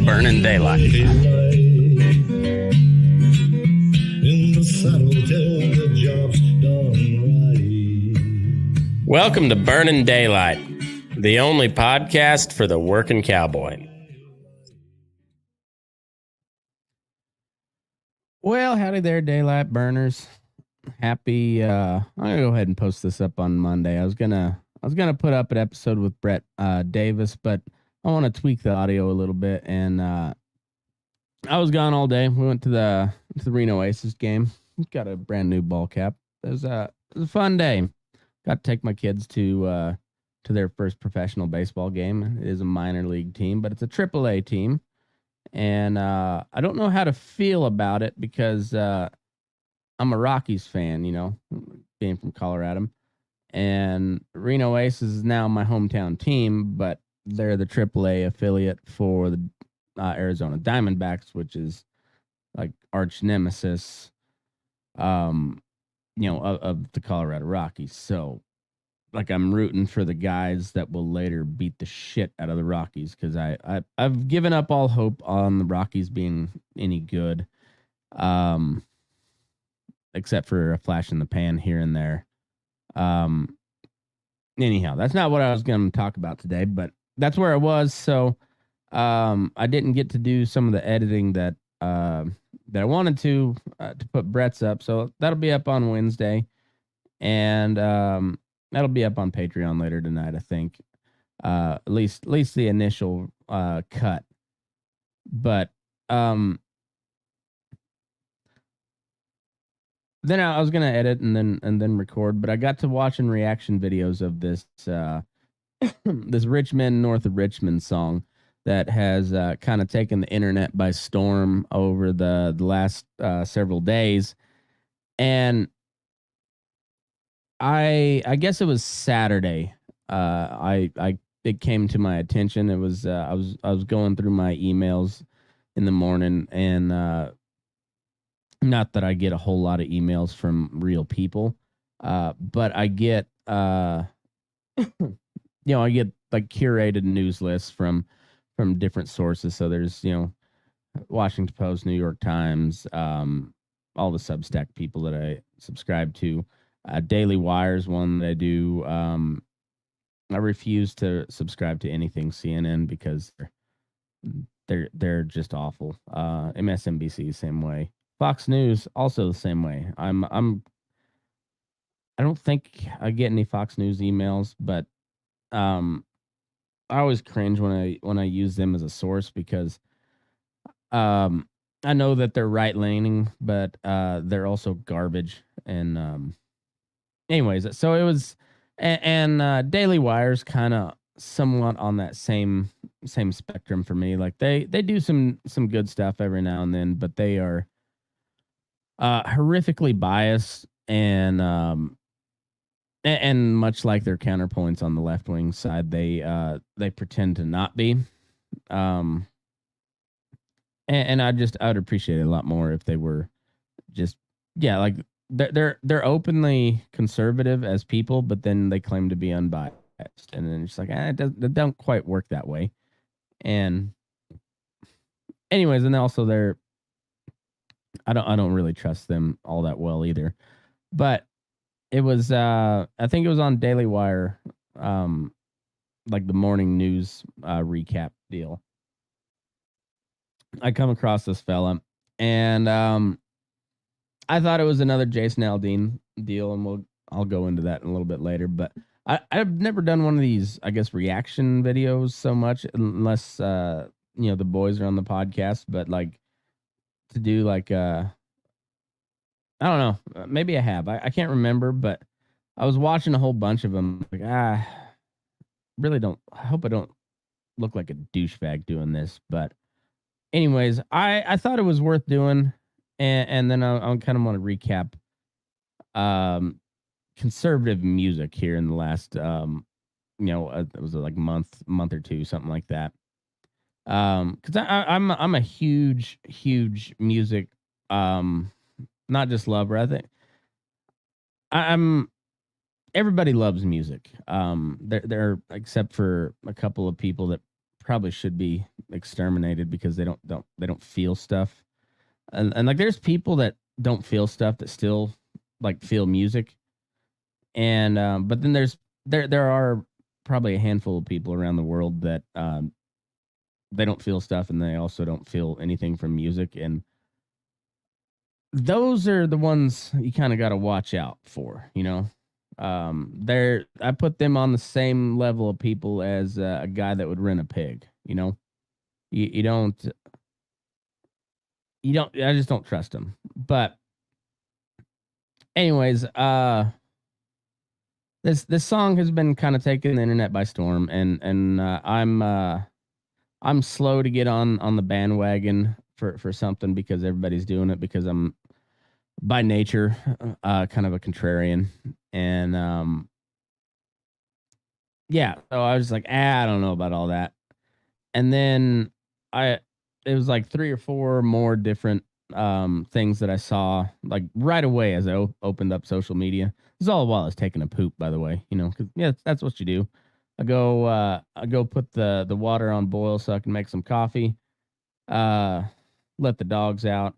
Burnin' Daylight. Welcome to Burnin' Daylight, the only podcast for the working cowboy. Well, howdy there, Daylight Burners. Happy, I'm gonna go ahead and post this up on Monday. I was gonna put up an episode with Brett Davis, but I want to tweak the audio a little bit. And I was gone all day. We went to the Reno Aces game. Got a brand new ball cap. It was a fun day. Got to take my kids to their first professional baseball game. It is a minor league team, but it's a AAA team. And I don't know how to feel about it because I'm a Rockies fan, you know, being from Colorado. And Reno Aces is now my hometown team, but they're the AAA affiliate for the Arizona Diamondbacks, which is like arch nemesis, of the Colorado Rockies. So, like, I'm rooting for the guys that will later beat the shit out of the Rockies because I've given up all hope on the Rockies being any good, except for a flash in the pan here and there. Anyhow, that's not what I was going to talk about today, but that's where I was. So, I didn't get to do some of the editing that I wanted to put Brett's up. So that'll be up on Wednesday, and that'll be up on Patreon later tonight, I think. At least the initial cut. But then I was gonna edit and then record, but I got to watching reaction videos of this this Richmond, north of Richmond song that has kind of taken the internet by storm over the last several days. And I guess it was Saturday. It came to my attention. It was I was going through my emails in the morning, and not that I get a whole lot of emails from real people, but I get I get like curated news lists from different sources. So there's Washington Post, New York Times, all the Substack people that I subscribe to. Daily Wire's one that I do. I refuse to subscribe to anything CNN because they're just awful. MSNBC same way. Fox News also the same way. I don't think I get any Fox News emails, but I always cringe when I use them as a source because I know that they're right leaning, but they're also garbage. And anyways, so it was, and Daily Wire's kind of somewhat on that same spectrum for me. Like they do some good stuff every now and then, but they are horrifically biased and much like their counterpoints on the left wing side, they pretend to not be. And I would appreciate it a lot more if they were just like they're openly conservative as people, but then they claim to be unbiased, and then it's like it don't quite work that way. And anyways, and also I don't really trust them all that well either. But it was I think it was on Daily Wire, like the morning news recap deal. I come across this fella, and I thought it was another Jason Aldean deal, and I'll go into that in a little bit later. But I've never done one of these, I guess, reaction videos so much, unless the boys are on the podcast. But like to do like I don't know, maybe I have. I can't remember, but I was watching a whole bunch of them. Like really don't. I hope I don't look like a douchebag doing this, but. Anyways, I thought it was worth doing, and then I kind of want to recap conservative music here in the last it was like month or two, something like that. Because I'm a huge music not just lover. I think I'm everybody loves music. There except for a couple of people that probably should be exterminated because they don't feel stuff. And like there's people that don't feel stuff that still like feel music. And but then there are probably a handful of people around the world that they don't feel stuff and they also don't feel anything from music, and those are the ones you kind of got to watch out for, you know. They're I put them on the same level of people as a guy that would rent a pig, you know. You don't I just don't trust them. But anyways, this song has been kind of taking the internet by storm, and I'm slow to get on the bandwagon for something because everybody's doing it, because I'm by nature kind of a contrarian. And yeah, so I was like, I don't know about all that. And then I it was like three or four more different things that I saw like right away as I opened up social media. This is all while I was taking a poop, by the way, you know, because yeah, that's what you do. I go put the water on boil so I can make some coffee, uh let the dogs out,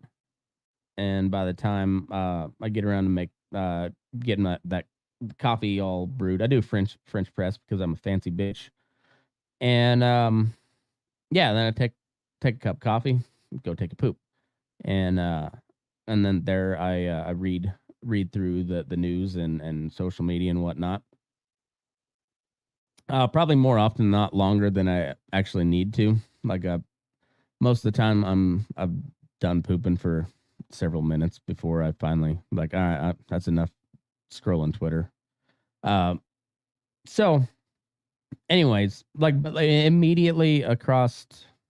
and by the time I get around to getting that coffee all brewed, I do French press because I'm a fancy bitch. And yeah, then I take a cup of coffee, go take a poop, and then there I read through the news and social media and whatnot. Probably more often than not longer than I actually need to. Like most of the time I've done pooping for several minutes before I finally like, all right, that's enough scrolling Twitter. Uh, so anyways, like immediately across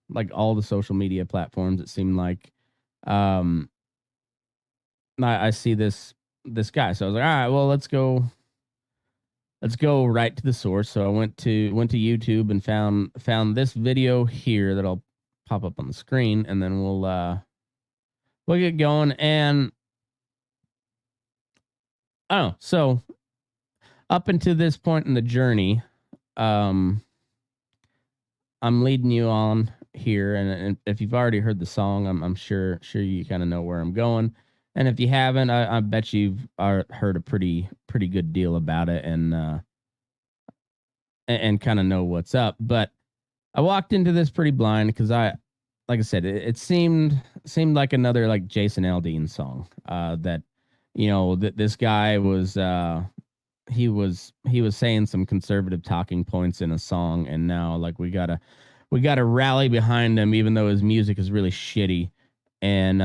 like all the social media platforms, it seemed like um I see this guy. So I was like, all right, well, let's go right to the source. So I went to YouTube and found this video here that I'll pop up on the screen, and then we'll get going. And oh, so up until this point in the journey, um, I'm leading you on here, and if you've already heard the song, I'm sure you kind of know where I'm going. And if you haven't, I bet you've heard a pretty good deal about it, and kind of know what's up. But I walked into this pretty blind because like I said, it seemed like another like Jason Aldean song. That you know that this guy was he was saying some conservative talking points in a song, and now like we gotta rally behind him even though his music is really shitty. And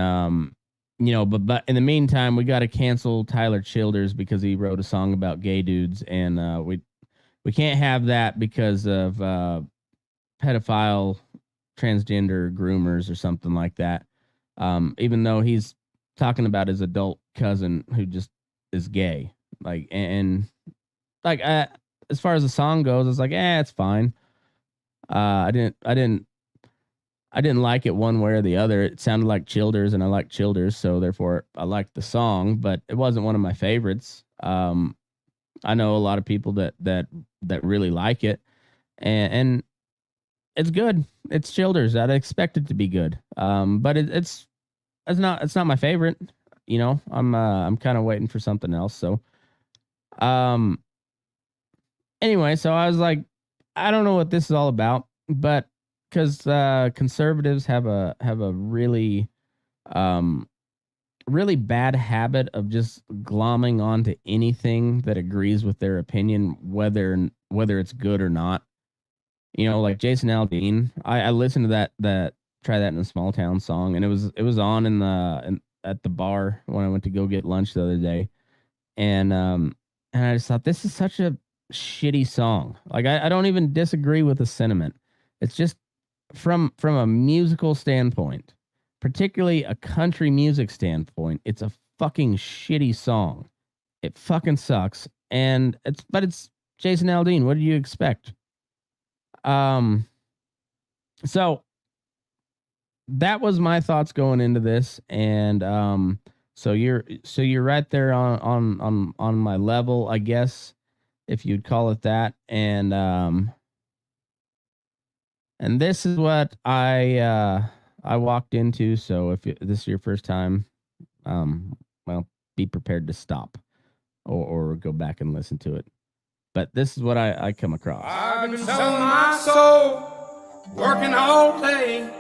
you know, but in the meantime we gotta cancel Tyler Childers because he wrote a song about gay dudes, and we can't have that because of pedophile transgender groomers or something like that. Even though he's talking about his adult cousin who just is gay. Like, and like as far as the song goes, it's like, it's fine. I didn't like it one way or the other. It sounded like Childers, and I like Childers, so therefore I liked the song, but it wasn't one of my favorites. I know a lot of people that really like it, and it's good. It's Childers. I'd expect it to be good. But it's not my favorite. You know, I'm kind of waiting for something else. So, um, anyway, so I was like, I don't know what this is all about, but because conservatives have a um really bad habit of just glomming onto anything that agrees with their opinion, whether it's good or not. You know, like Jason Aldean. I listened to that Try That in a Small Town song, and it was on at the bar when I went to go get lunch the other day. And I just thought this is such a shitty song. Like I don't even disagree with the sentiment. It's just from a musical standpoint, particularly a country music standpoint, it's a fucking shitty song. It fucking sucks. And it's Jason Aldean. What did you expect? Um so that was my thoughts going into this, and so you're right there on my level, I guess, if you'd call it that. And And this is what I walked into. So if this is your first time, well, be prepared to stop or go back and listen to it. But this is what I come across. I've been selling my soul, working all day,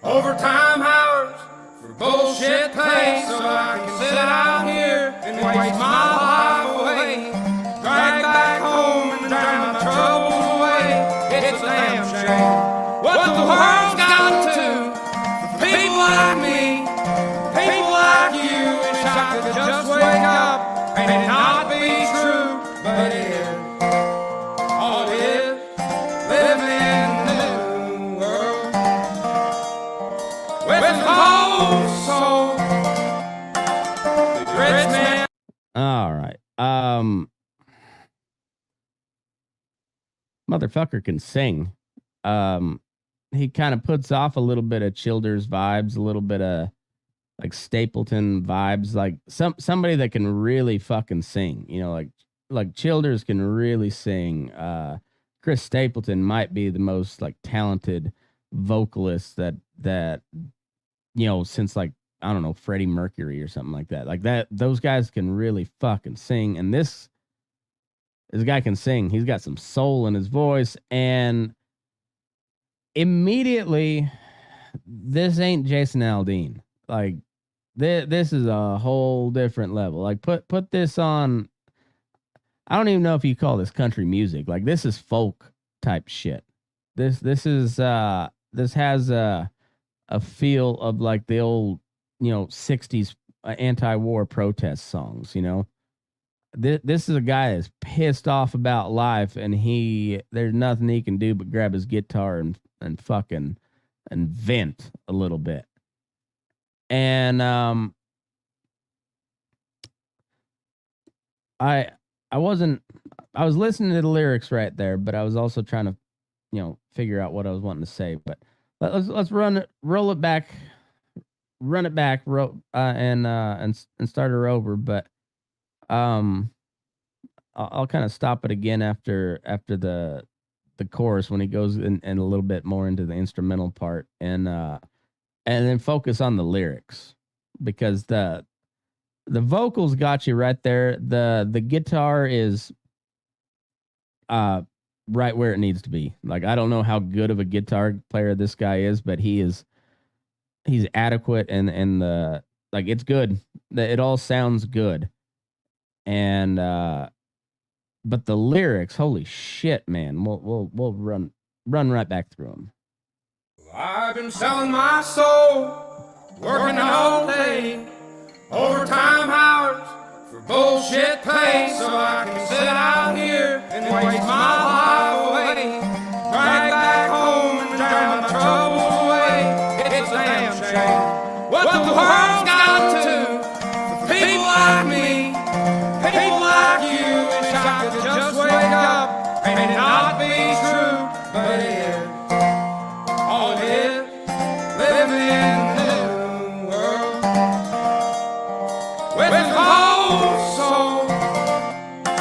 overtime hours for bullshit pay, so I can sit out here and waste my life away, drag back home and drown my troubles away. It's a damn shame what the world's got to for people like me, people like you. Wish I could just wake up and it not be true, but it is. All it is, living in the new world with his whole soul. The rich man. All right. Motherfucker can sing. He kind of puts off a little bit of Childers vibes, a little bit of like Stapleton vibes, like somebody that can really fucking sing, you know, like Childers can really sing. Chris Stapleton might be the most like talented vocalist that you know, since like I don't know, Freddie Mercury or something like that. Like that, those guys can really fucking sing. And this guy can sing. He's got some soul in his voice. And immediately, this ain't Jason Aldean. Like this is a whole different level. Like put this on. I don't even know if you call this country music. Like this is folk type shit. This has a feel of like the old, you know, 60s anti-war protest songs, you know. This is a guy that's pissed off about life, and there's nothing he can do but grab his guitar and fucking and vent a little bit. And I was listening to the lyrics right there, but I was also trying to, you know, figure out what I was wanting to say. But let's run it back, and start her over. But I'll kind of stop it again after the chorus when he goes in a little bit more into the instrumental part, and then focus on the lyrics, because the vocals got you right there. The guitar is right where it needs to be. Like I don't know how good of a guitar player this guy is, but he's adequate, and the like it's good. It all sounds good. And but the lyrics, holy shit, man. We'll run right back through them. I've been selling my soul, working all day, overtime hours for bullshit pay, so I can sit out here and waste my life away, drag back home and drown my troubles away. It's a damn shame what the world's got to for people like me, people like you. Wish I could just wake up and it not be true, but it is. All it is, living in the new world with his whole soul. The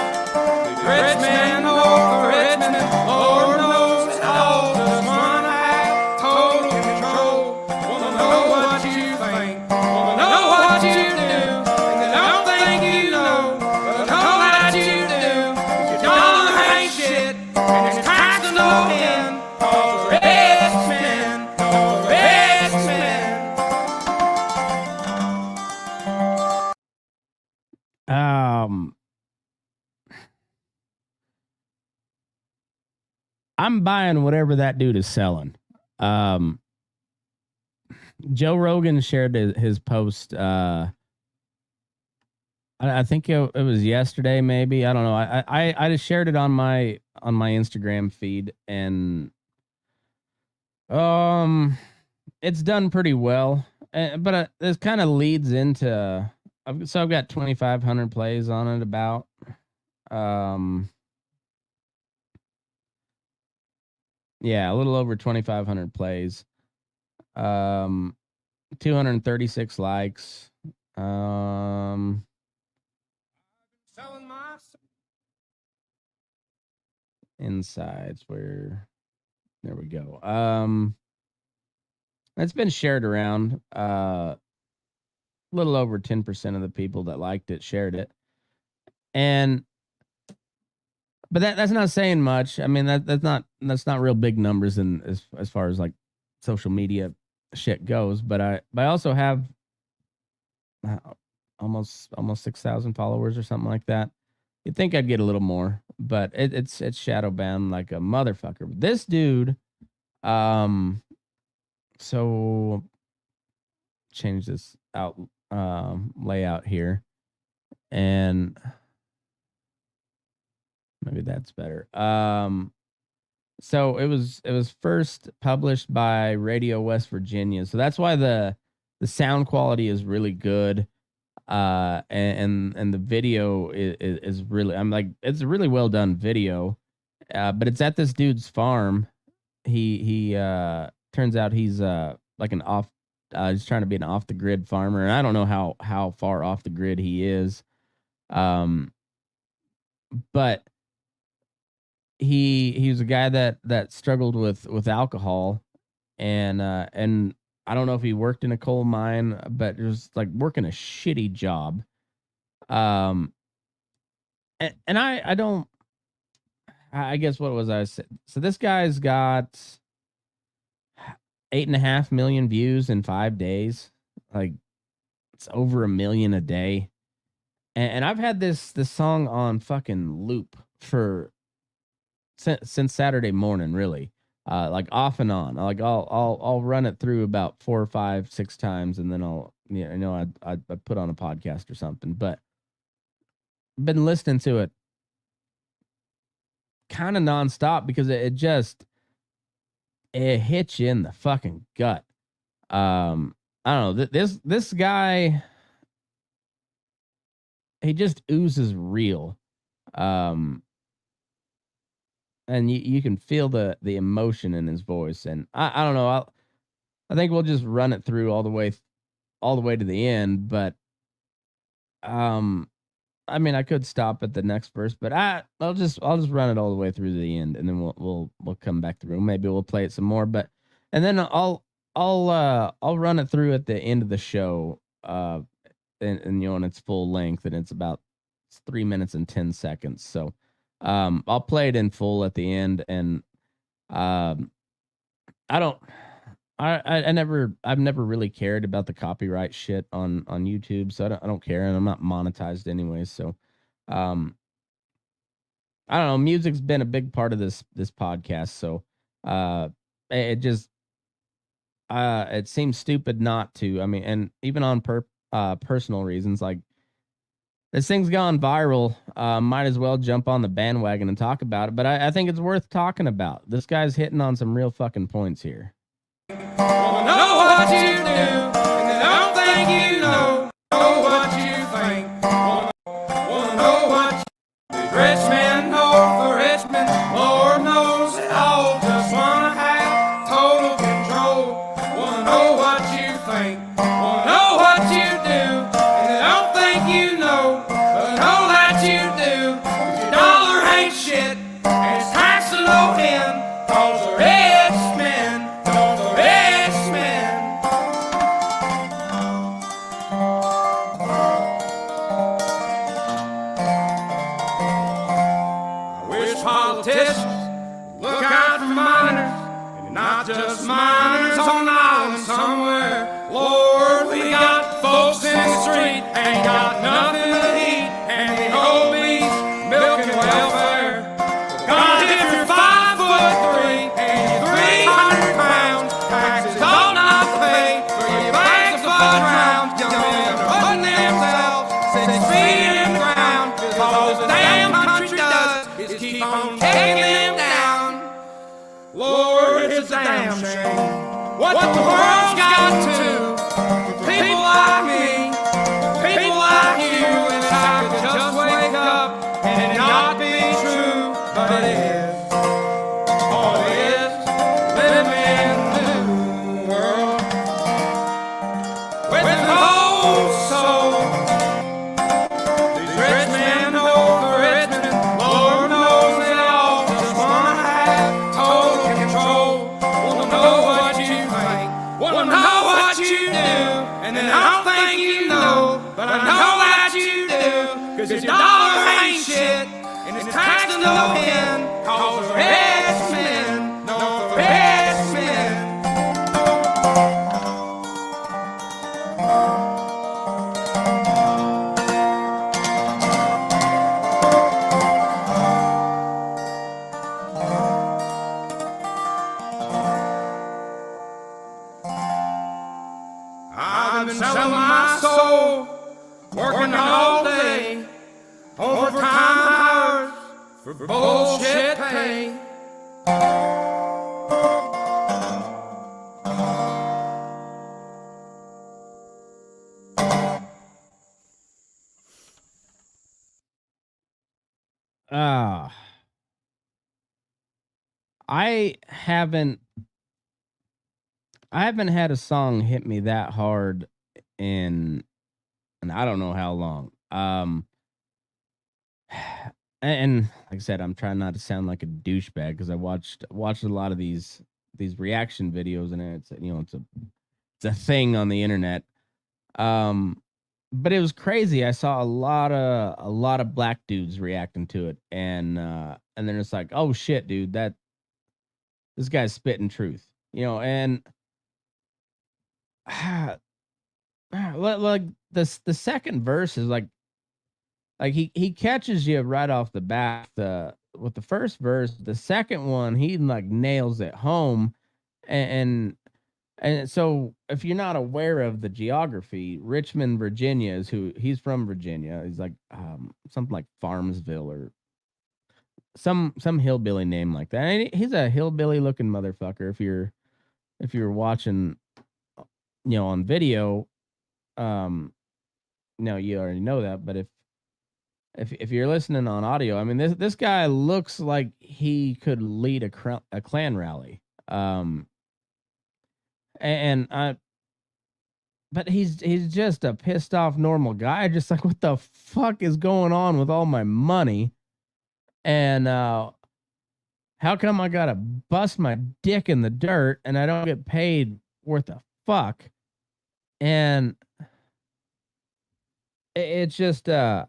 rich man knows the Richmond, Lord knows it all. Just wanna have total control. Wanna know what you think, wanna know what you do, and they don't think you know, but know that you do. Your dollar ain't shit, and it's tax to no end. Cause the rich man, the rich man. I'm buying whatever that dude is selling. Joe Rogan shared his post. I think it was yesterday, maybe. I don't know. I just shared it on my Instagram feed, and it's done pretty well. But this kind of leads into. So I've got 2,500 plays on it about. Yeah, a little over 2,500 plays. 236 likes. Insides, where There we go. It's been shared around. A little over 10% of the people that liked it shared it. But that's not saying much. I mean, that's not real big numbers as far as like social media shit goes. But I also have almost 6,000 followers or something like that. You'd think I'd get a little more, but it's shadow banned like a motherfucker. This dude, so change this out layout here, and maybe that's better. So it was first published by Radio West Virginia, so that's why the sound quality is really good. And the video is really, I'm like, it's a really well done video. But it's at this dude's farm. He turns out he's like an off he's trying to be an off the grid farmer, and I don't know how far off the grid he is. But he was a guy that struggled with alcohol, and I don't know if he worked in a coal mine, but it was like working a shitty job. And I don't, I guess what was I saying? So this guy's got 8.5 million views in 5 days. Like, it's over 1 million a day. And I've had this song on fucking loop since Saturday morning, really. Like off and on. Like I'll run it through about 4 or 5, 6 times, and then I put on a podcast or something. But been listening to it kind of nonstop because it hits you in the fucking gut. I don't know. This guy, he just oozes real. And you can feel the emotion in his voice, and I don't know. I think we'll just run it through all the way to the end. But I mean, I could stop at the next verse, but I'll just run it all the way through to the end, and then we'll come back through. Maybe we'll play it some more, and then I'll run it through at the end of the show, and in its full length, and it's 3 minutes and 10 seconds. So. I'll play it in full at the end, and I've never really cared about the copyright shit on YouTube, so I don't care, and I'm not monetized anyway. So, I don't know. Music's been a big part of this podcast, so it seems stupid not to. I mean, and even on personal reasons, like. This thing's gone viral. Might as well jump on the bandwagon and talk about it. But I think it's worth talking about. This guy's hitting on some real fucking points here. Wanna know what you do, and they don't think you know what you think. Wanna know what you do. Richmond, north of Richmond, Lord knows it all. Just wanna have total control. Wanna know what you think. Wanna know what you do, and they don't think you know. But know that you do. 'Cause your dollar ain't shit, and it's taxed to low end. 'Cause the rich men, I wish politicians look out for miners, and not just miners on an island somewhere. Lord, we got folks in the street, ain't got nothing to eat, and the old bees milking welfare. God, if you're 5'3" and you're 300 pounds, taxes all not paid for your bags of fudge rounds. Young men are putting themselves 6 feet in the ground, 'cause all the damn country does is keep on taking them down. Lord, it's a damn shame what the world's got to people like me, people like you. And I could just wake up and it not be true, but it is. Oh, it is living in the new world with an old soul. These rich men over Richmond, Lord knows they all just wanna have total control. your dollar ain't shit, and it's taxed to no end, cause the rich men, no, the rich men. I've been selling my soul, working all day, overtime hours for bullshit pay. I haven't had a song hit me that hard in, and I don't know how long. And like I said, I'm trying not to sound like a douchebag because I watched a lot of these reaction videos, and it's a thing on the internet. But it was crazy. I saw a lot of black dudes reacting to it, and then it's like, oh shit, dude, this guy's spitting truth, and like the second verse is like he catches you right off the bat with the first verse. The second one, he like nails it home, and so if you're not aware of the geography, Richmond, Virginia is he's from Virginia. He's like something like Farmsville or some hillbilly name like that. And he's a hillbilly looking motherfucker. If you're watching, on video, no, you already know that. But if you're listening on audio, I mean, this guy looks like he could lead a Klan rally. But he's just a pissed off normal guy. Just like, what the fuck is going on with all my money? And how come I gotta bust my dick in the dirt and I don't get paid worth a fuck? And it's just like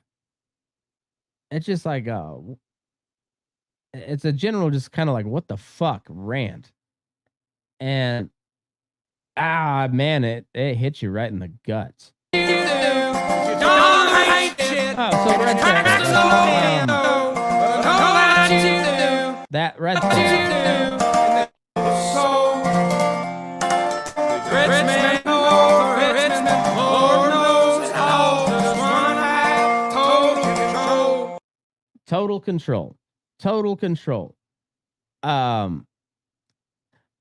it's a general just kind of like, what the fuck rant. And man, it hits you right in the guts. So right there, that right there. Total control.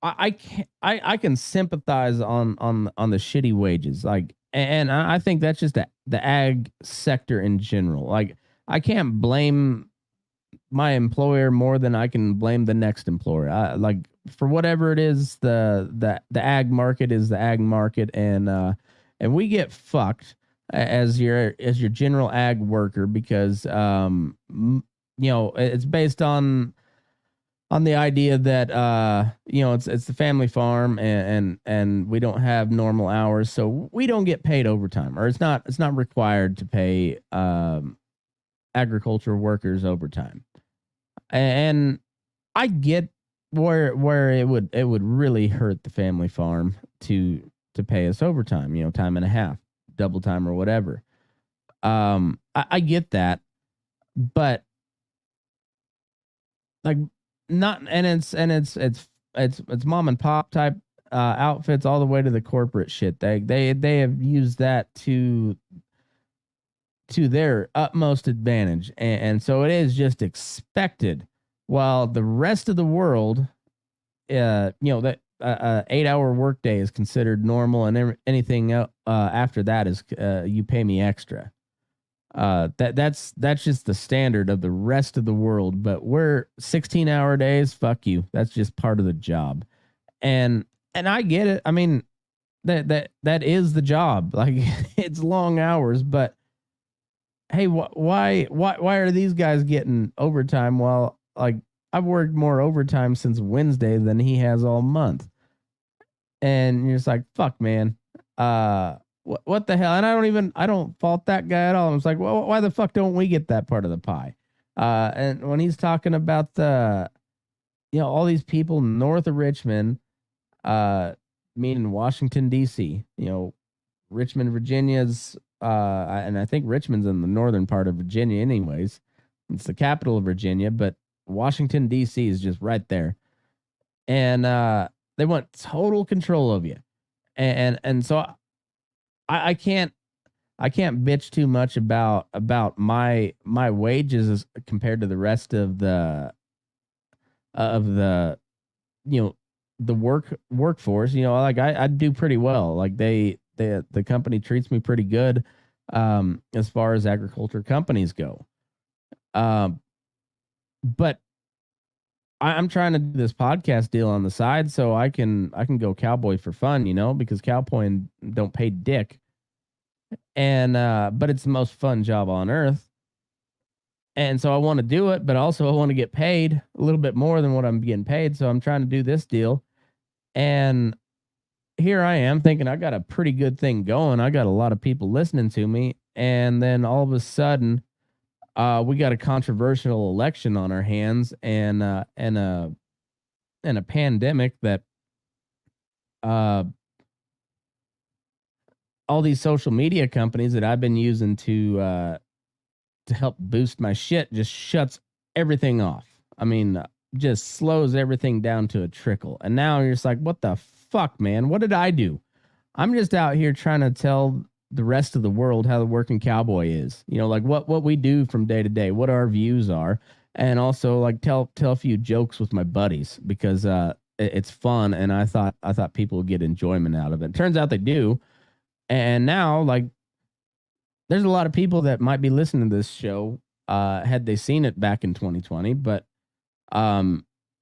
I can sympathize on the shitty wages, like, and I think that's just the ag sector in general. Like, I can't blame my employer more than I can blame the next employer. Like, for whatever it is, the ag market is the ag market, and we get fucked as your general ag worker because it's based on the idea that it's the family farm, and we don't have normal hours, so we don't get paid overtime, or it's not required to pay agricultural workers overtime. And I get where it would really hurt the family farm to pay us overtime, time and a half, double time, or whatever. I get that, but like, not, and it's mom and pop type outfits all the way to the corporate shit. They have used that to their utmost advantage, and so it is just expected. While the rest of the world, that 8-hour workday is considered normal, and anything after that is you pay me extra. That's just the standard of the rest of the world, but we're 16-hour days. Fuck you. That's just part of the job. And I get it. I mean, that is the job. Like, it's long hours, but hey, why are these guys getting overtime while, like, I've worked more overtime since Wednesday than he has all month? And you're just like, fuck, man. what the hell? And I don't fault that guy at all. I was like, well, why the fuck don't we get that part of the pie? And when he's talking about all these people north of Richmond, meaning Washington D.C., Richmond, Virginia's, and I think Richmond's in the northern part of Virginia, anyways. It's the capital of Virginia, but Washington D.C. is just right there, and they want total control of you, and so I can't bitch too much about my wages as compared to the rest of the the workforce. Like I do pretty well. Like the company treats me pretty good as far as agriculture companies go. But I'm trying to do this podcast deal on the side so I can go cowboy for fun, because cowboying don't pay dick. And but it's the most fun job on earth. And so I want to do it, but also I want to get paid a little bit more than what I'm getting paid. So I'm trying to do this deal. And here I am thinking I got a pretty good thing going. I got a lot of people listening to me. And then all of a sudden, we got a controversial election on our hands and a pandemic that all these social media companies that I've been using to help boost my shit just shuts everything off. I mean, just slows everything down to a trickle. And now you're just like, what the fuck, man? What did I do? I'm just out here trying to tell the rest of the world how the working cowboy is. Like what we do from day to day, what our views are, and also like tell a few jokes with my buddies because it's fun, and I thought people would get enjoyment out of it. Turns out they do. And now, like, there's a lot of people that might be listening to this show had they seen it back in 2020, but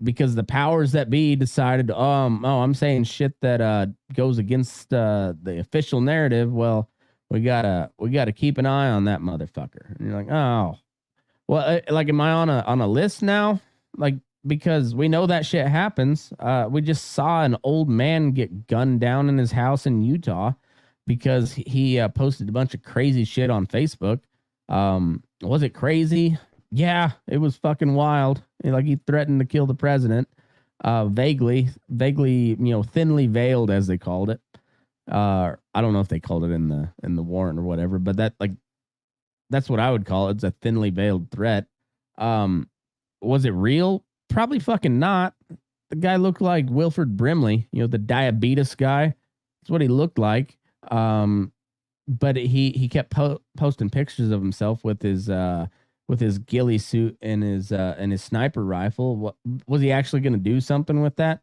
because the powers that be decided, I'm saying shit that goes against the official narrative. Well, we gotta keep an eye on that motherfucker. And you're like, oh, well, like, am I on a list now? Like, because we know that shit happens. We just saw an old man get gunned down in his house in Utah because he posted a bunch of crazy shit on Facebook. Was it crazy? Yeah, it was fucking wild. Like, he threatened to kill the president, vaguely, thinly veiled, as they called it. I don't know if they called it in the warrant or whatever, but that's what I would call it. It's a thinly veiled threat. Was it real? Probably fucking not. The guy looked like Wilford Brimley, the diabetes guy. That's what he looked like. But he kept posting pictures of himself with his ghillie suit and his sniper rifle. What was he actually going to do something with that?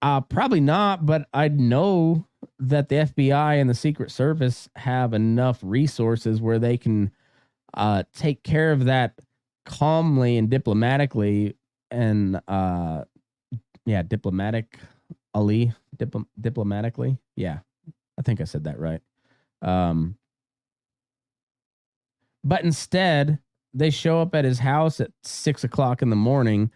Probably not, but I know that the FBI and the Secret Service have enough resources where they can take care of that calmly and diplomatically and diplomatically. Yeah, I think I said that right. But instead, they show up at his house at 6 o'clock in the morning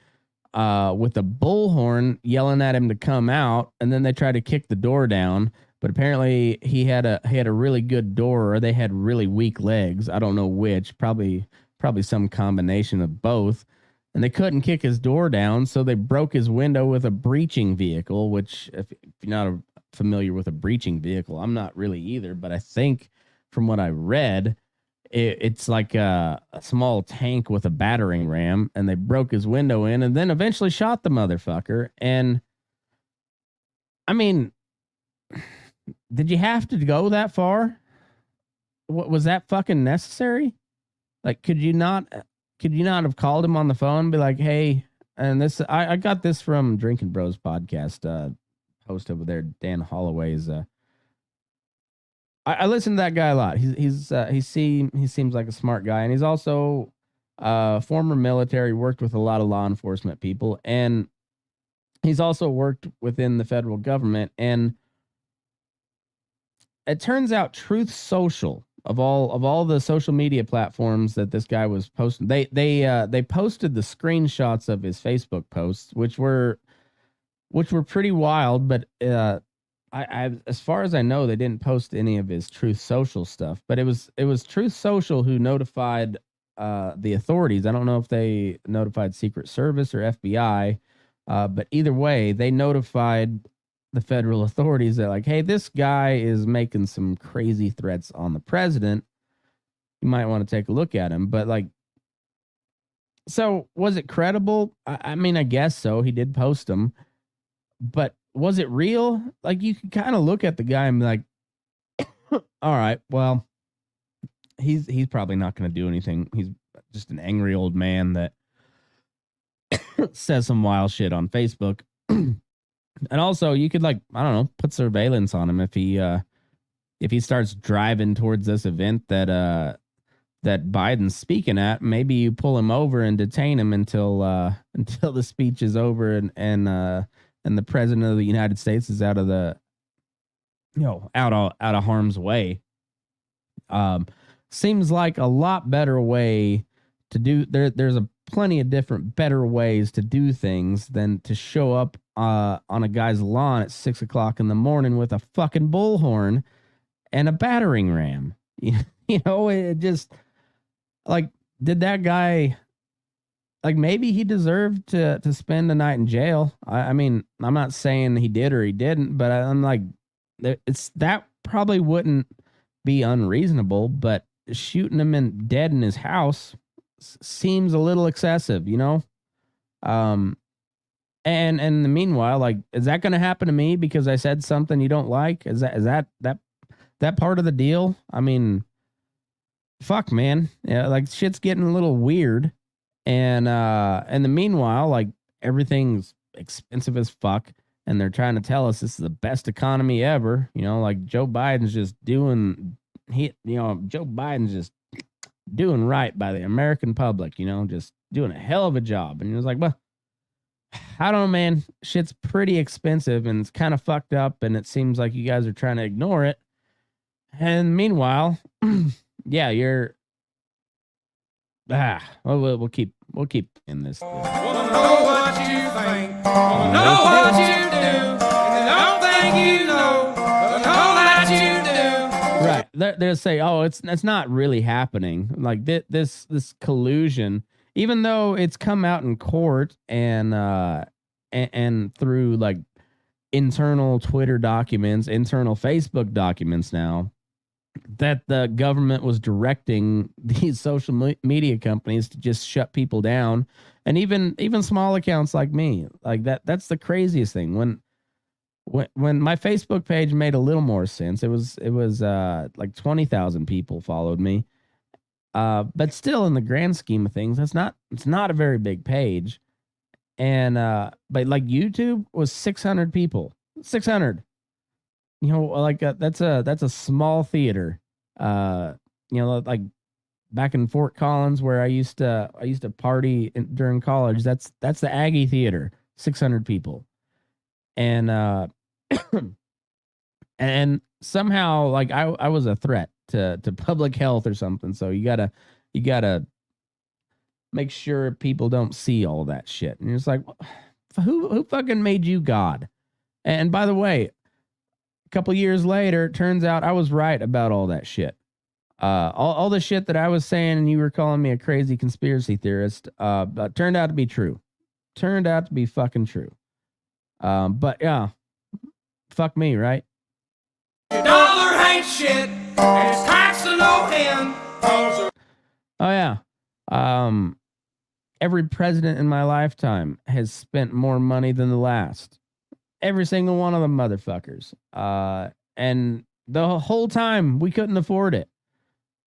with a bullhorn yelling at him to come out, and then they try to kick the door down. But apparently he had a really good door, or they had really weak legs. I don't know which. Probably some combination of both. And they couldn't kick his door down, so they broke his window with a breaching vehicle, which, if you're not familiar with a breaching vehicle, I'm not really either, but I think from what I read, it's like a small tank with a battering ram, and they broke his window in and then eventually shot the motherfucker. And I mean, did you have to go that far? What was that fucking necessary? Like, could you not have called him on the phone and be like, hey, and this, I got this from Drinking Bros podcast, host over there, Dan Holloway's. I listen to that guy a lot. He seems like a smart guy, and he's also former military, worked with a lot of law enforcement people, and he's also worked within the federal government. And it turns out Truth Social, of all the social media platforms that this guy was posting, they posted the screenshots of his Facebook posts, which were pretty wild, but as far as I know, they didn't post any of his Truth Social stuff, but it was Truth Social who notified the authorities. I don't know if they notified Secret Service or FBI, but either way, they notified the federal authorities that like, hey, this guy is making some crazy threats on the president. You might want to take a look at him. But like, so was it credible? I mean, I guess so. He did post them, but was it real? Like, you can kind of look at the guy and be like, all right, well, he's probably not going to do anything. He's just an angry old man that says some wild shit on Facebook. And also, you could like, I don't know, put surveillance on him if he starts driving towards this event that Biden's speaking at. Maybe you pull him over and detain him until the speech is over and the president of the United States is out of the, out of harm's way. Seems like a lot better way to do. There's plenty of different better ways to do things than to show up on a guy's lawn at 6 o'clock in the morning with a fucking bullhorn and a battering ram. It just like, did that guy, like, maybe he deserved to spend a night in jail. I mean, I'm not saying he did or he didn't, but I'm like, that probably wouldn't be unreasonable, but shooting him dead in his house seems a little excessive, And in the meanwhile, like, is that going to happen to me because I said something you don't like? Is that part of the deal? I mean, fuck, man. Yeah, like, shit's getting a little weird. And in the meanwhile, like, everything's expensive as fuck, and they're trying to tell us this is the best economy ever. Like, Joe Biden's just doing right by the American public. Just doing a hell of a job. And it was like, well, I don't know, man. Shit's pretty expensive and it's kind of fucked up, and it seems like you guys are trying to ignore it. And meanwhile, yeah, you're. We'll keep in this. Wanna know what you think? Wanna know what you do? And I don't think you know, but I know that you do. Right? They'll say, "Oh, it's not really happening." Like this collusion, even though it's come out in court and through like internal Twitter documents, internal Facebook documents now, that the government was directing these social media companies to just shut people down, and even small accounts like me. Like that's the craziest thing. When my Facebook page made a little more sense, it was like 20,000 people followed me. But still, in the grand scheme of things, it's not a very big page. And but like YouTube was 600 people. 600. Like that's a small theater. Like back in Fort Collins where I used to party during college. That's the Aggie Theater. 600 people. And and somehow, like, I was a threat to public health or something. So you gotta make sure people don't see all that shit. And it's like, who fucking made you God? And by the way, a couple years later, it turns out I was right about all that shit. All the shit that I was saying, and you were calling me a crazy conspiracy theorist, turned out to be true. Turned out to be fucking true. But yeah, fuck me, right? Your dollar ain't shit, and it's tax to no end. Oh yeah. Every president in my lifetime has spent more money than the last. Every single one of them motherfuckers. And the whole time we couldn't afford it.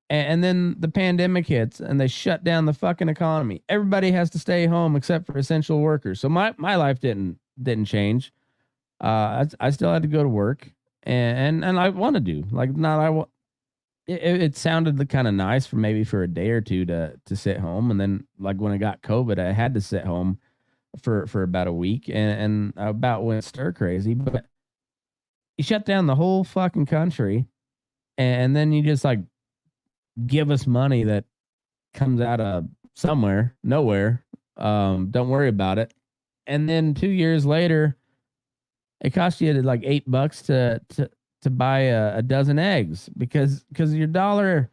And then the pandemic hits and they shut down the fucking economy. Everybody has to stay home except for essential workers. So my life didn't change. I still had to go to work, and I want to do like not. It sounded kind of nice for a day or two to sit home, and then like when I got COVID, I had to sit home for about a week, and I about went stir crazy. But you shut down the whole fucking country, and then you just like give us money that comes out of somewhere, nowhere. Don't worry about it. And then 2 years later, it costs you like $8 to buy a dozen eggs because your dollar,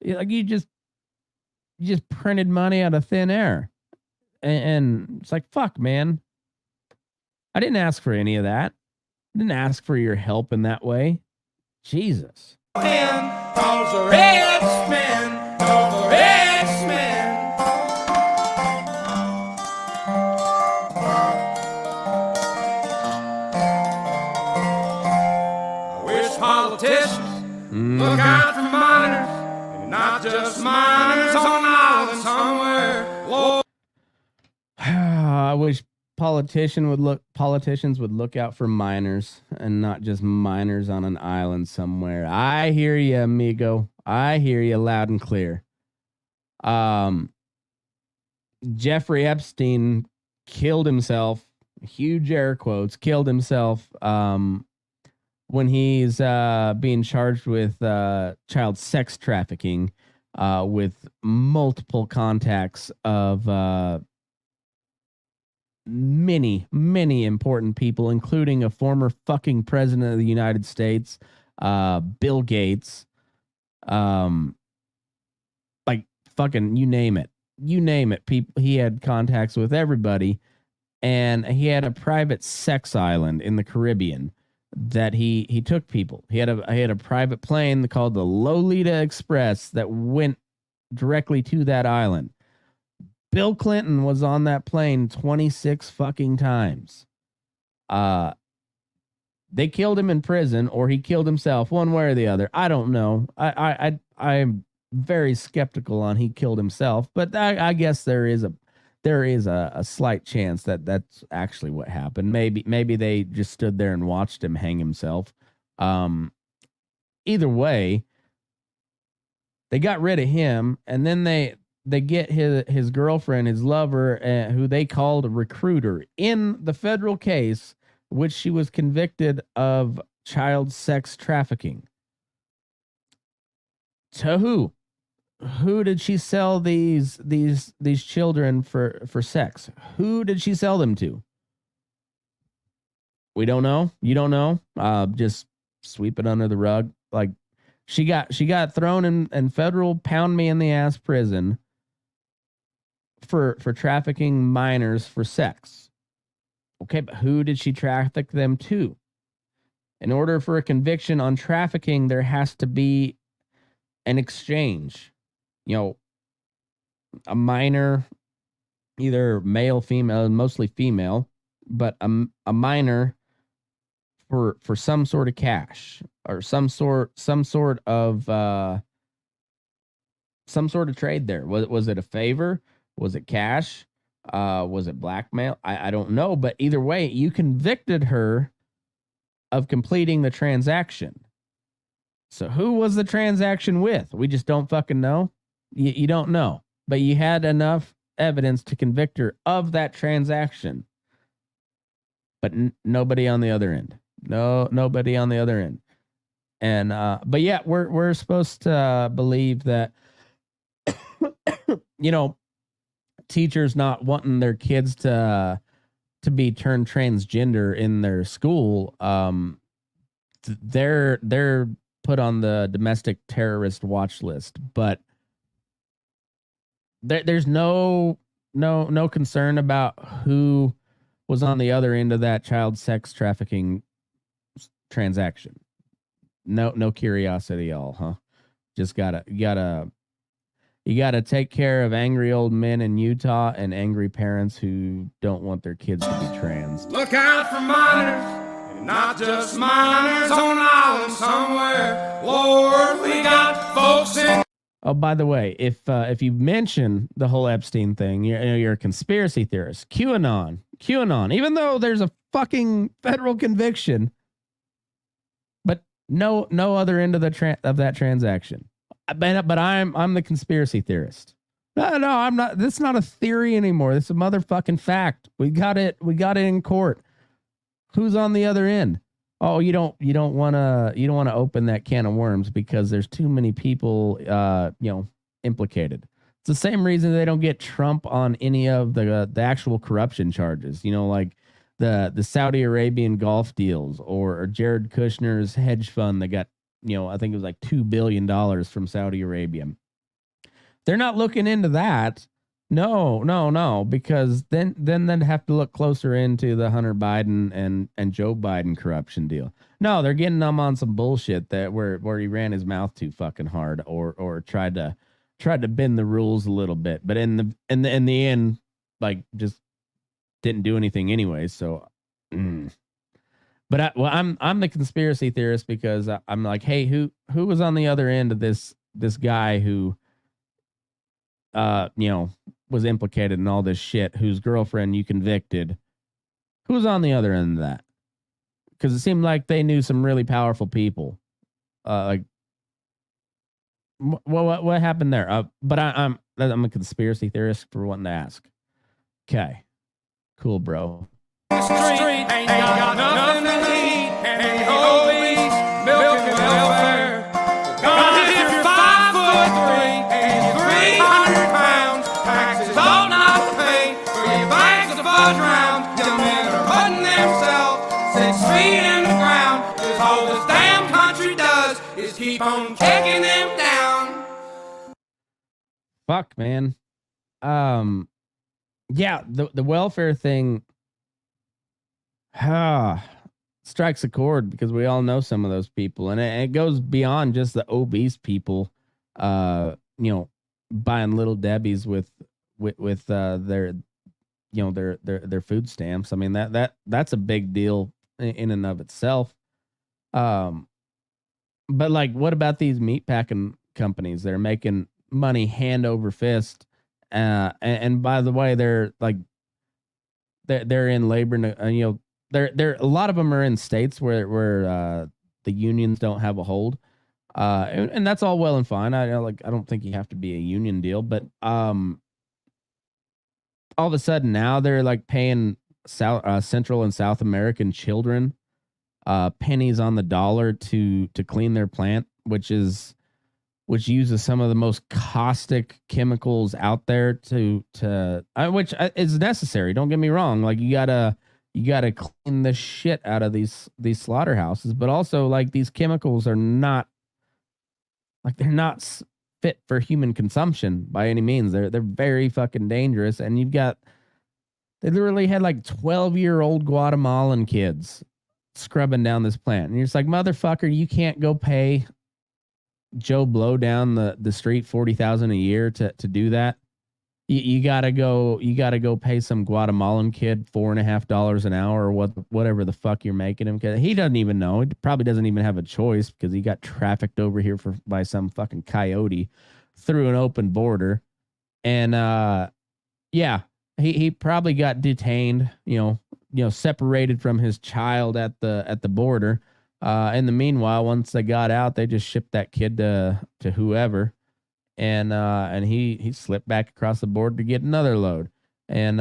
like you just printed money out of thin air. And it's like, fuck, man. I didn't ask for any of that. I didn't ask for your help in that way. Jesus. Politicians look out for minors, and not just minors on an island somewhere. Lord. I wish politicians would look out for minors and not just minors on an island somewhere. I hear you, amigo. I hear you loud and clear. Jeffrey Epstein killed himself, huge air quotes, killed himself when he's being charged with child sex trafficking with multiple contacts of many important people, including a former fucking president of the United States, Bill Gates, like fucking you name it. People, he had contacts with everybody, and he had a private sex island in the Caribbean that he took people. He had a private plane called the Lolita Express that went directly to that island. Bill Clinton was on that plane 26 fucking times. They killed him in prison, or he killed himself, one way or the other. I don't know. I'm very skeptical on he killed himself, but I guess there is a slight chance that that's actually what happened. Maybe they just stood there and watched him hang himself. Either way, they got rid of him, and then they get his girlfriend, his lover, who they called a recruiter, in the federal case, which she was convicted of child sex trafficking. To who? Who did she sell these children for sex? Who did she sell them to? We don't know. You don't know. Just sweep it under the rug. Like she got thrown in federal pound me in the ass prison for trafficking minors for sex. Okay, but who did she traffic them to? In order for a conviction on trafficking, there has to be an exchange. You know, a minor, either male, female, mostly female, but a minor for some sort of cash or some sort of trade there. Was it a favor? Was it cash? Was it blackmail? I don't know, but either way, you convicted her of completing the transaction. So who was the transaction with? We just don't fucking know. You don't know, but you had enough evidence to convict her of that transaction. But nobody on the other end. Nobody on the other end. And but yeah, we're supposed to believe that you know, teachers not wanting their kids to be turned transgender in their school, they're put on the domestic terrorist watch list, but there's no concern about who was on the other end of that child sex trafficking transaction. No curiosity at all, huh? Just you gotta take care of angry old men in Utah and angry parents who don't want their kids to be trans. Look out for minors, and not just minors on an island somewhere. Lord, we got folks in. Oh, by the way, if you mention the whole Epstein thing, you're a conspiracy theorist. QAnon. Even though there's a fucking federal conviction, but no other end of that transaction. But I'm the conspiracy theorist. No, I'm not. This is not a theory anymore. This is a motherfucking fact. We got it in court. Who's on the other end? Oh, you don't want to open that can of worms because there's too many people implicated. It's the same reason they don't get Trump on any of the actual corruption charges. You know, like the Saudi Arabian golf deals, or Jared Kushner's hedge fund that got, I think it was like $2 billion from Saudi Arabia. They're not looking into that. No, because then they'd have to look closer into the Hunter Biden and Joe Biden corruption deal. No, they're getting them on some bullshit that where he ran his mouth too fucking hard, or tried to bend the rules a little bit, but in the end, like, just didn't do anything anyway. So, but I'm the conspiracy theorist, because I'm like, hey, who was on the other end of this guy who, was implicated in all this shit, whose girlfriend you convicted? Who's on the other end of that? Because it seemed like they knew some really powerful people. Like, what happened there? But I'm a conspiracy theorist for wanting to ask. Okay, cool, bro. Street ain't got nothing to eat, and the whole beast milking welfare. God, if you're 5'3" and you're 300 pounds, taxes ought not to pay for your bags of fudge rounds. Young men are putting themselves 6 feet in the ground, 'cause all this damn country does is keep on kicking them down. Fuck, man. Yeah, the welfare thing strikes a chord, because we all know some of those people, and it goes beyond just the obese people, buying Little Debbie's with their food stamps. I mean, that's a big deal in and of itself. But like, what about these meat packing companies that are making money hand over fist? And by the way, they're in labor, they're a lot of them are in states where the unions don't have a hold, and that's all well and fine. I don't think you have to be a union deal, but all of a sudden now they're like paying Central and South American children pennies on the dollar to clean their plant, which uses some of the most caustic chemicals out there which is necessary. Don't get me wrong. Like, you gotta clean the shit out of these slaughterhouses, but also, like, these chemicals are not, like, they're not fit for human consumption by any means. They're very fucking dangerous. And they literally had like 12-year-old Guatemalan kids scrubbing down this plant. And you're just like, motherfucker, you can't go pay Joe Blow down the street $40,000 a year to do that. You gotta go pay some Guatemalan kid $4.50 an hour, or whatever the fuck you're making him. Cause he doesn't even know. He probably doesn't even have a choice, because he got trafficked over here by some fucking coyote through an open border. And yeah, he probably got detained, separated from his child at the border. In the meanwhile, once they got out, they just shipped that kid to whoever, and he slipped back across the border to get another load. And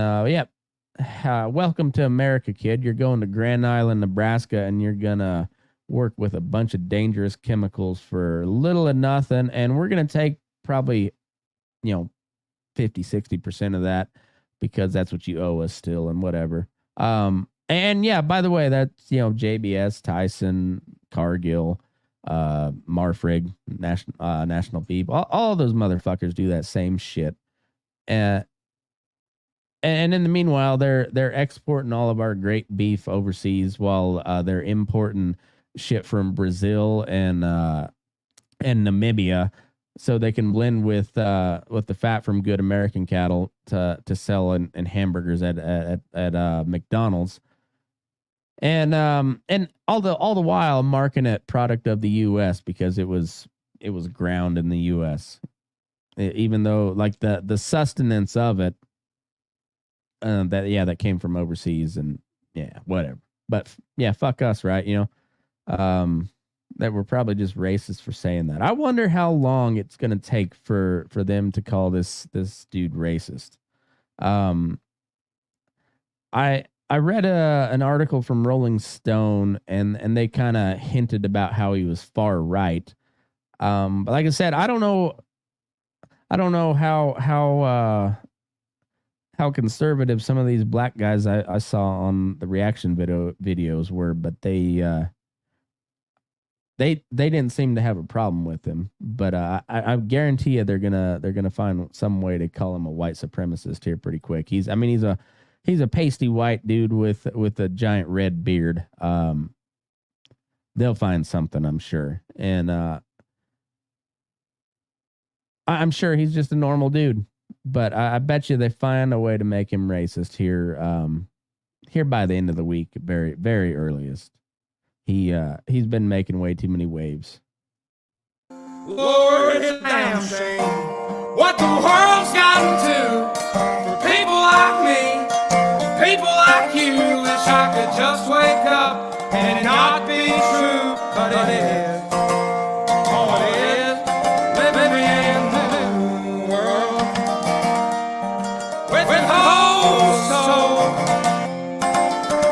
welcome to America, kid. You're going to Grand Island, Nebraska, and you're gonna work with a bunch of dangerous chemicals for little and nothing. And we're gonna take probably 50-60% of that, because that's what you owe us still, and whatever. And yeah, by the way, that's, JBS, Tyson, Cargill, Marfrig, National Beef, all those motherfuckers do that same shit. And in the meanwhile, they're exporting all of our great beef overseas, while they're importing shit from Brazil and Namibia, so they can blend with the fat from good American cattle to sell in hamburgers at McDonald's. And all the while marking it product of the U.S. because it was ground in the U.S. Even though, like, the sustenance of it that came from overseas, and yeah, whatever. But yeah, fuck us, right? That we're probably just racist for saying that. I wonder how long it's gonna take for them to call this dude racist. I read an article from Rolling Stone, and they kind of hinted about how he was far right. But like I said, I don't know how how conservative some of these black guys I saw on the reaction videos were, but they didn't seem to have a problem with him. But I guarantee you they're gonna find some way to call him a white supremacist here pretty quick. He's a pasty white dude with a giant red beard. They'll find something, I'm sure, and I'm sure he's just a normal dude. But I bet you they find a way to make him racist here by the end of the week, very very earliest. He's been making way too many waves. Lord, it's a damn shame what the world's gotten to for people like me, people like you. Wish I could just wake up and it not be true, but it is. Oh, it is living in the new world with whole soul.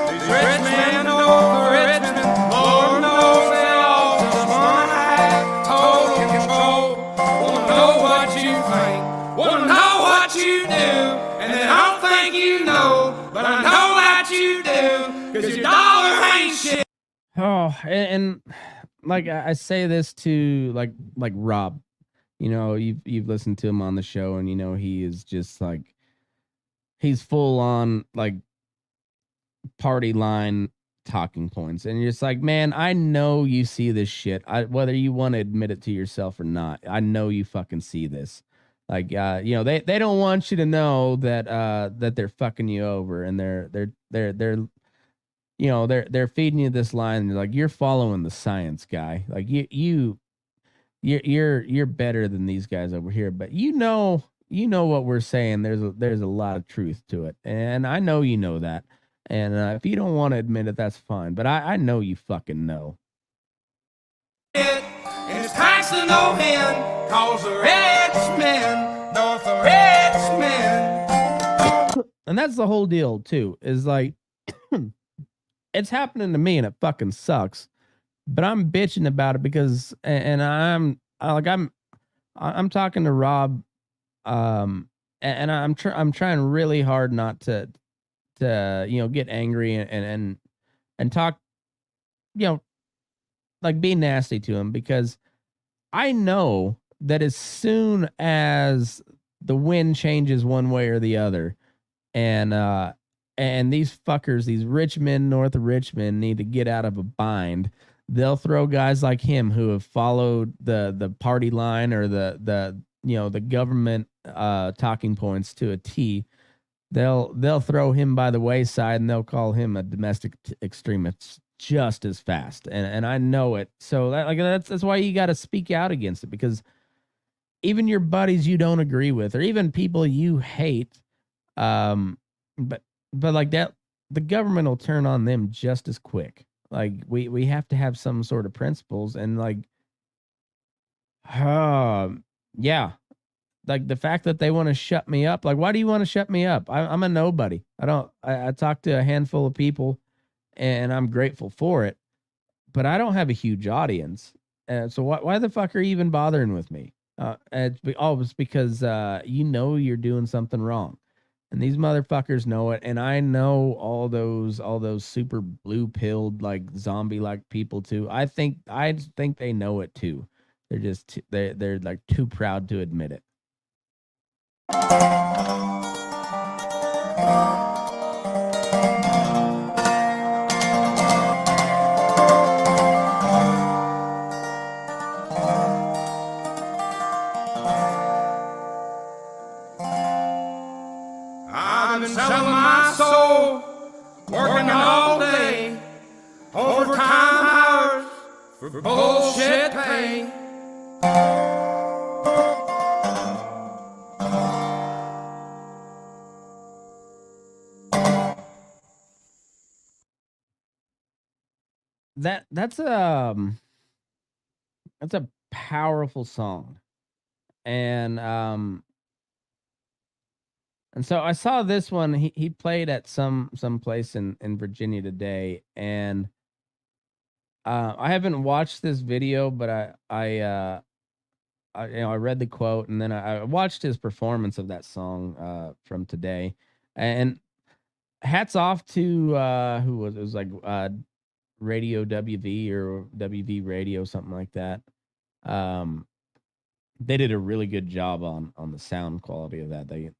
These rich men know the Richmond, Lord knows they all just wanna have total control. Wanna know what you think, wanna know what you do, and they don't think you know, but I know that you do, 'cause your dollar ain't shit. Oh, and like I say this to like Rob, you know, you've listened to him on the show, and you know he is just like he's full on like party line talking points, and you're just like, man, I know you see this shit. Whether you want to admit it to yourself or not, I know you fucking see this. Like, you know, they don't want you to know that that they're fucking you over, and they're you know, they're feeding you this line. They're like, you're following the science, guy. Like you're better than these guys over here. But you know what we're saying. There's a lot of truth to it, and I know you know that. And if you don't want to admit it, that's fine. But I know you fucking know. And it's nice to know him, 'cause the rich men know the rich men. And that's the whole deal too. Is like. It's happening to me and it fucking sucks, but I'm bitching about it because, and I'm talking to Rob, and I'm trying really hard not to, you know, get angry and talk, you know, like be nasty to him, because I know that as soon as the wind changes one way or the other, and these fuckers, these rich men north of Richmond, need to get out of a bind, they'll throw guys like him who have followed the party line or the you know, the government talking points to a T. They'll throw him by the wayside, and they'll call him a domestic extremist just as fast. And I know it. So that's why you got to speak out against it, because even your buddies you don't agree with, or even people you hate, but like that, the government will turn on them just as quick. Like we have to have some sort of principles, and like, yeah, like the fact that they want to shut me up. Like, why do you want to shut me up? I'm a nobody. I talk to a handful of people, and I'm grateful for it, but I don't have a huge audience. So why the fuck are you even bothering with me? It's because you know you're doing something wrong. And these motherfuckers know it, and I know all those super blue pilled like zombie like people too. I think they know it too. They're just they're like too proud to admit it. I've been selling my soul, working all day, overtime hours for bullshit pay. That's a powerful song, and so I saw this one. He played at some place in Virginia today, and I haven't watched this video, but I read the quote, and then I watched his performance of that song from today, And hats off to who was it? It was like Radio WV or WV Radio, something like that. Um, they did a really good job on the sound quality of that. They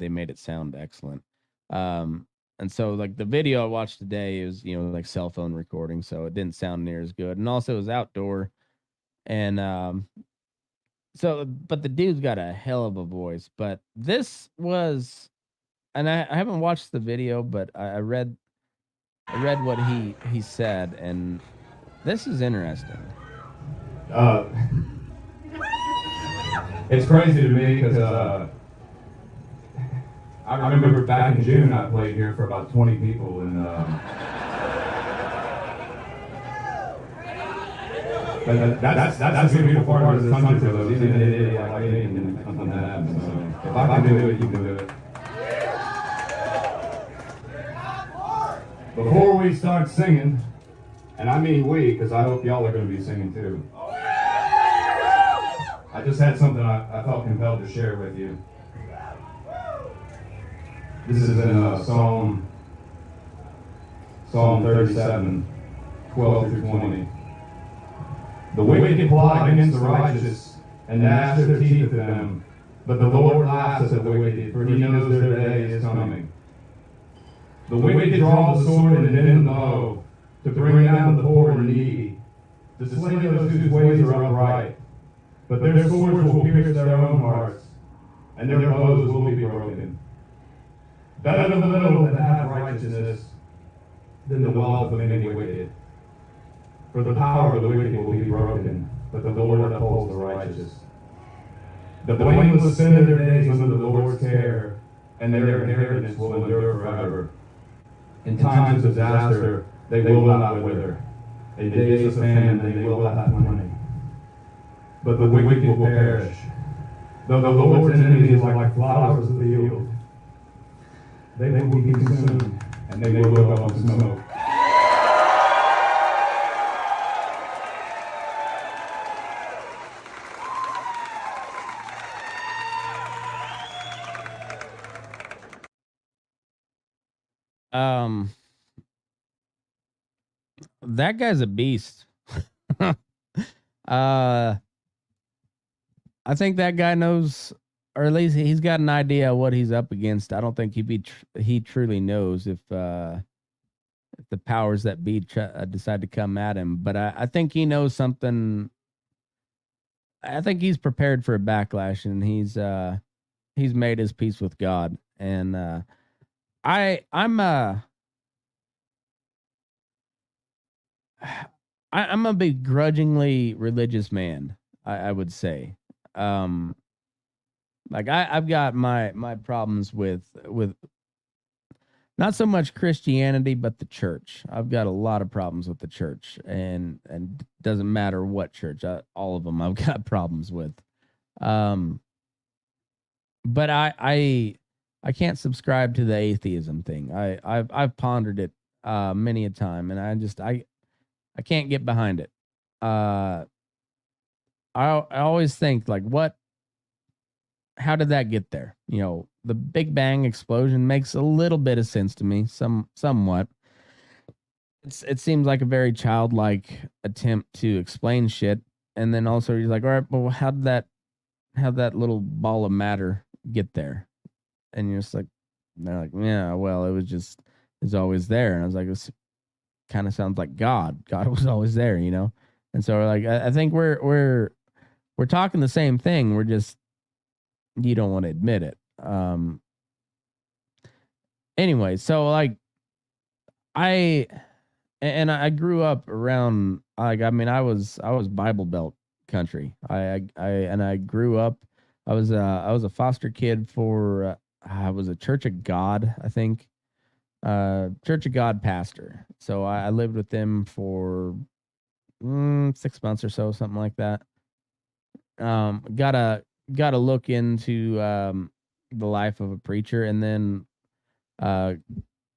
made it sound excellent. And so like the video I watched today is, like cell phone recording, so it didn't sound near as good. And also it was outdoor. And so but the dude's got a hell of a voice. But this was, and I haven't watched the video, but I read what he said, and this is interesting. It's crazy to me because I remember back in June I played here for about 20 people, and that's the beautiful part of this country, though. Even an idiot like me can something that happens. So if I can do it, you can do it. Before we start singing, and I mean we, because I hope y'all are going to be singing too. I just had something I felt compelled to share with you. This is in Psalm 37, 12 through 20. The wicked plot against the righteous, and gnash their teeth at them, but the Lord laughs at the wicked, for he knows their day is coming. The wicked draw the sword and bend the bow, to bring down the poor and needy, to slay those whose ways are upright. But their swords will pierce their own hearts, and their bows will be broken. Better the little that have righteousness than the wealth of many wicked. For the power of the wicked will be broken, but the Lord upholds the righteous. The blameless spend their days under the Lord's care, and their inheritance will endure forever. In times of disaster, they will not wither. In days of famine, they will have plenty. But the wicked will perish. Though the Lord's enemies are like flowers of the field, they will be consumed, and they will go up in smoke. That guy's a beast. I think that guy knows, or at least he's got an idea of what he's up against. I don't think he truly knows if the powers that be decide to come at him. But I think he knows something. I think he's prepared for a backlash, and he's made his peace with God. And I'm a begrudgingly religious man, I would say. Like I've got my problems with not so much Christianity, but the church. I've got a lot of problems with the church, and doesn't matter what church, all of them I've got problems with. But I can't subscribe to the atheism thing. I've pondered it many a time, and I can't get behind it. I always think, like, how did that get there? The Big Bang explosion makes a little bit of sense to me, somewhat. It seems like a very childlike attempt to explain shit, and then also you're like, all right, well, how'd that little ball of matter get there? And you're just like, they're like, yeah, well, it's always there. And I was like, this kind of sounds like God. God was always there, And so like, I think we're talking the same thing. We're just, you don't want to admit it. Anyway, so like I grew up around, like, I mean, I was Bible Belt country. I grew up, I was a foster kid for I was a Church of God, I think. Church of God pastor. So I lived with them for 6 months or so, something like that. Got to look into the life of a preacher, and then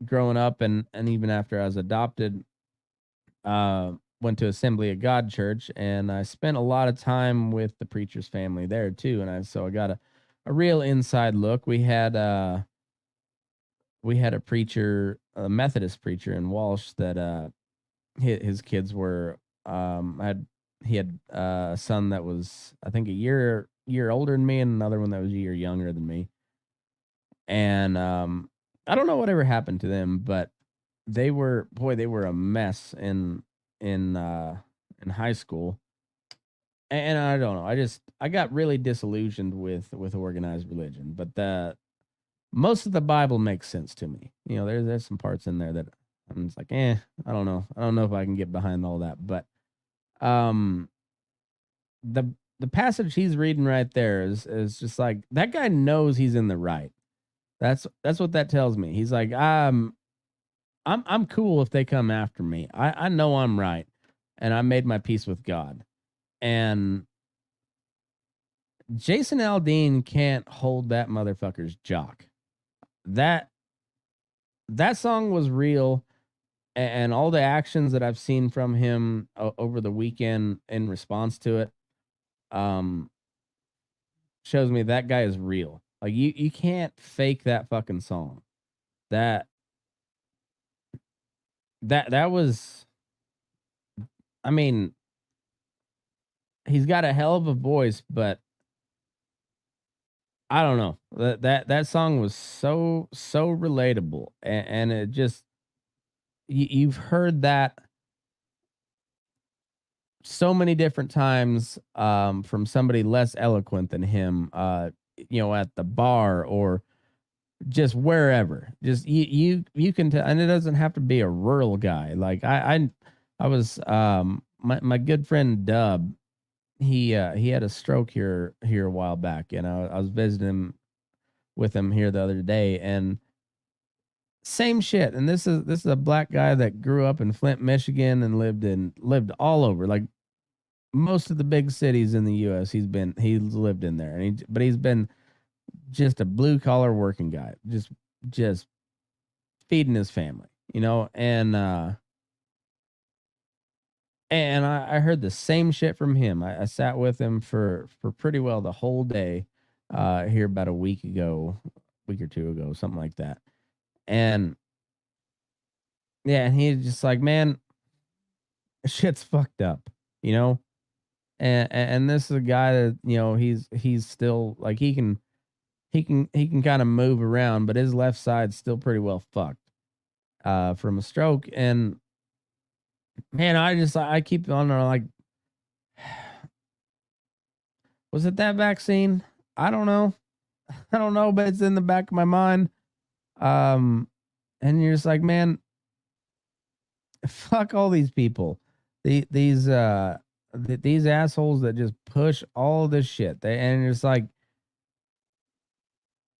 growing up and even after I was adopted, went to Assembly of God Church, and I spent a lot of time with the preacher's family there too, and so I got a real inside look. We had we had a preacher, a Methodist preacher in Walsh that his kids were he had a son that was, I think, a year older than me, and another one that was a year younger than me. And I don't know whatever happened to them, but they were a mess in high school. And I don't know. I got really disillusioned with organized religion, but the most of the Bible makes sense to me. You know, there's some parts in there that I'm just like, I don't know. I don't know if I can get behind all that. But um the the passage he's reading right there is just like, that guy knows he's in the right. That's what that tells me. He's like, I'm cool if they come after me. I know I'm right, and I made my peace with God. And Jason Aldean can't hold that motherfucker's jock. That song was real, and all the actions that I've seen from him over the weekend in response to it, shows me that guy is real. Like, you can't fake that fucking song. That was, I mean, he's got a hell of a voice, but I don't know. That song was so relatable, and it just, you've heard that so many different times from somebody less eloquent than him, at the bar or just wherever. Just you can tell, and it doesn't have to be a rural guy. Like I was my good friend Dub. He had a stroke here a while back, and I was visiting with him here the other day, and same shit. And this is a black guy that grew up in Flint, Michigan, and lived all over, like most of the big cities in the U.S. He's lived in there, and but he's been just a blue collar working guy, just feeding his family, and I heard the same shit from him. I sat with him for pretty well the whole day here about a week or two ago, something like that. And yeah, and he's just like, man, shit's fucked up, And this is a guy that, he's still like, he can kind of move around, but his left side's still pretty well fucked from a stroke. And man, I keep on like, was it that vaccine? I don't know. But it's in the back of my mind. And you're just like, man, fuck all these people. These assholes that just push all this shit. And it's like,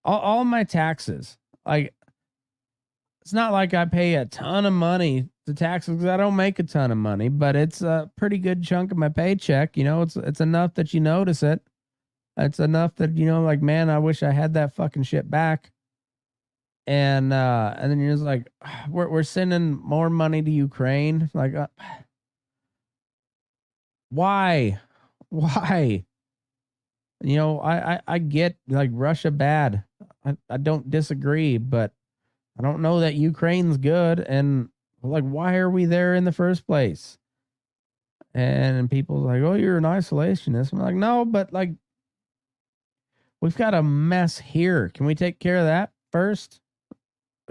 all my taxes, like, it's not like I pay a ton of money to taxes because I don't make a ton of money, but it's a pretty good chunk of my paycheck. It's enough that you notice it. It's enough that, like, man, I wish I had that fucking shit back. And then you're just like, we're sending more money to Ukraine. Like, why? I get, like, Russia bad. I don't disagree, but I don't know that Ukraine's good. And, like, why are we there in the first place? And people's like, oh, you're an isolationist. I'm like, no, but, like, we've got a mess here. Can we take care of that first?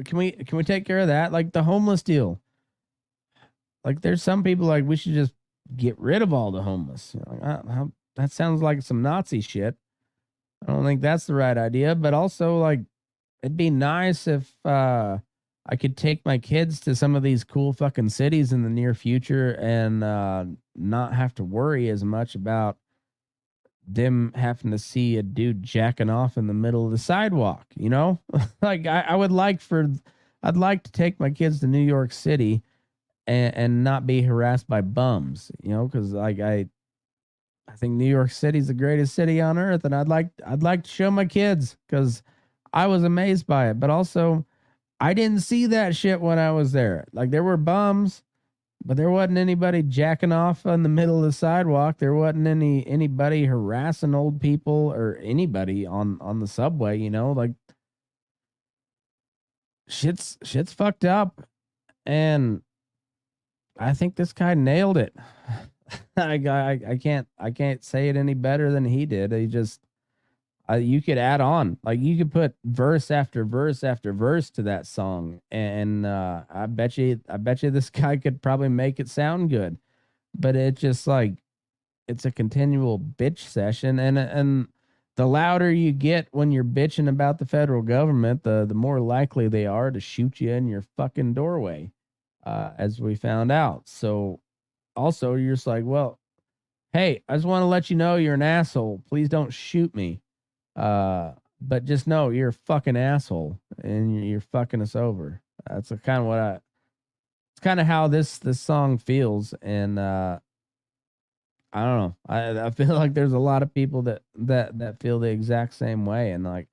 Can we take care of that? Like the homeless deal. Like, there's some people like, we should just get rid of all the homeless. That sounds like some Nazi shit. I don't think that's the right idea. But also, like, it'd be nice if I could take my kids to some of these cool fucking cities in the near future and not have to worry as much about them having to see a dude jacking off in the middle of the sidewalk, Like, I'd like to take my kids to New York City and not be harassed by bums, because like I think New York City's the greatest city on earth, and I'd like to show my kids because I was amazed by it. But also, I didn't see that shit when I was there. Like, there were bums, but there wasn't anybody jacking off on the middle of the sidewalk. There wasn't anybody harassing old people or anybody on the subway, Like, shit's fucked up, and I think this guy nailed it. I can't say it any better than he did. He just you could add on, like you could put verse after verse after verse to that song, and I bet you this guy could probably make it sound good, but it just like it's a continual bitch session, and the louder you get when you're bitching about the federal government, the more likely they are to shoot you in your fucking doorway, as we found out. So also you're just like, well, hey, I just want to let you know you're an asshole. Please don't shoot me. But just know you're a fucking asshole and you're fucking us over. That's kind of what it's kind of how this song feels. And, I don't know. I feel like there's a lot of people that feel the exact same way. And like,